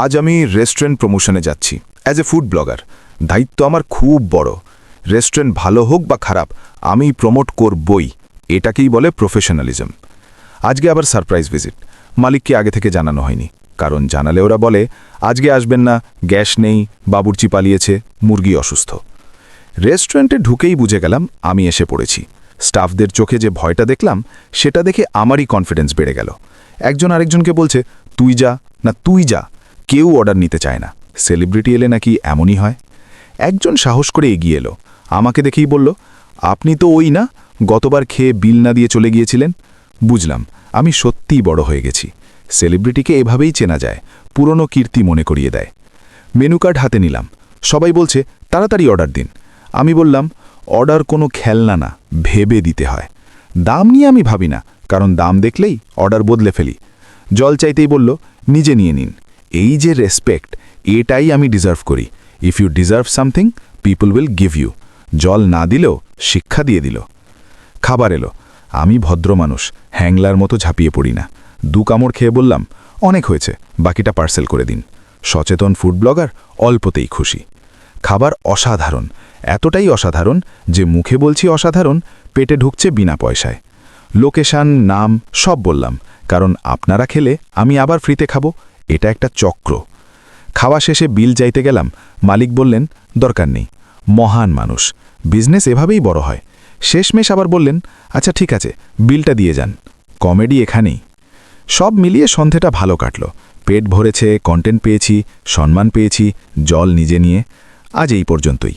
আজ আমি রেস্টুরেন্ট প্রমোশনে যাচ্ছি অ্যাজ এ ফুড ব্লগার। দায়িত্ব আমার খুব বড়। রেস্টুরেন্ট ভালো হোক বা খারাপ, আমি প্রমোট করবই। এটাকেই বলে প্রফেশনালিজম। আজকে আবার সারপ্রাইজ ভিজিট। মালিককে আগে থেকে জানানো হয়নি, কারণ জানালে ওরা বলে আজকে আসবেন না, গ্যাস নেই, বাবুর্চি পালিয়েছে, মুরগি অসুস্থ। রেস্টুরেন্টে ঢুকেই বুঝে গেলাম আমি এসে পড়েছি। স্টাফদের চোখে যে ভয়টা দেখলাম, সেটা দেখে আমারই কনফিডেন্স বেড়ে গেল। একজন আরেকজনকে বলছে তুই যা, না তুই যা। কেউ অর্ডার নিতে চায় না। সেলিব্রিটি এলে নাকি এমনই হয়। একজন সাহস করে এগিয়ে এলো, আমাকে দেখেই বলল, আপনি তো ওই না, গতবার খেয়ে বিল না দিয়ে চলে গিয়েছিলেন। বুঝলাম আমি সত্যিই বড় হয়ে গেছি। সেলিব্রিটিকে এভাবেই চেনা যায়, পুরনো কীর্তি মনে করিয়ে দেয়। মেনু কার্ড হাতে নিলাম। সবাই বলছে তাড়াতাড়ি অর্ডার দিন। আমি বললাম অর্ডার কোনো খেলনা না, ভেবে দিতে হয়। দাম নিয়ে আমি ভাবি না, কারণ দাম দেখলেই অর্ডার বদলে ফেলি। জল চাইতেই বলল নিজে নিয়ে নিন। এই যে রেসপেক্ট, এটাই আমি ডিজার্ভ করি। If you deserve something, people will give you. জল না দিলেও শিক্ষা দিয়ে দিল। খাবার এলো। আমি ভদ্র মানুষ, হ্যাংলার মতো ঝাঁপিয়ে পড়ি না। 2 কামড় খেয়ে বললাম অনেক হয়েছে, বাকিটা পার্সেল করে দিন। সচেতন ফুড ব্লগার অল্পতেই খুশি। খাবার অসাধারণ, এতটাই অসাধারণ যে মুখে বলছি অসাধারণ, পেটে ঢুকছে বিনা পয়সায়। লোকেশন, নাম সব বললাম, কারণ আপনারা খেলে আমি আবার ফ্রিতে খাবো। এটা একটা চক্র। খাওয়া শেষে বিল চাইতে গেলাম। মালিক বললেন দরকার নেই। মহান মানুষ, বিজনেস এভাবেই বড় হয়। শেষমেশ আবার বললেন আচ্ছা ঠিক আছে, বিলটা দিয়ে যান। কমেডি এখানেই। সব মিলিয়ে সন্ধেটা ভালো কাটল। পেট ভরেছে, কন্টেন্ট পেয়েছি, সম্মান পেয়েছি, জল নিজে নিয়ে। আজ এই পর্যন্তই।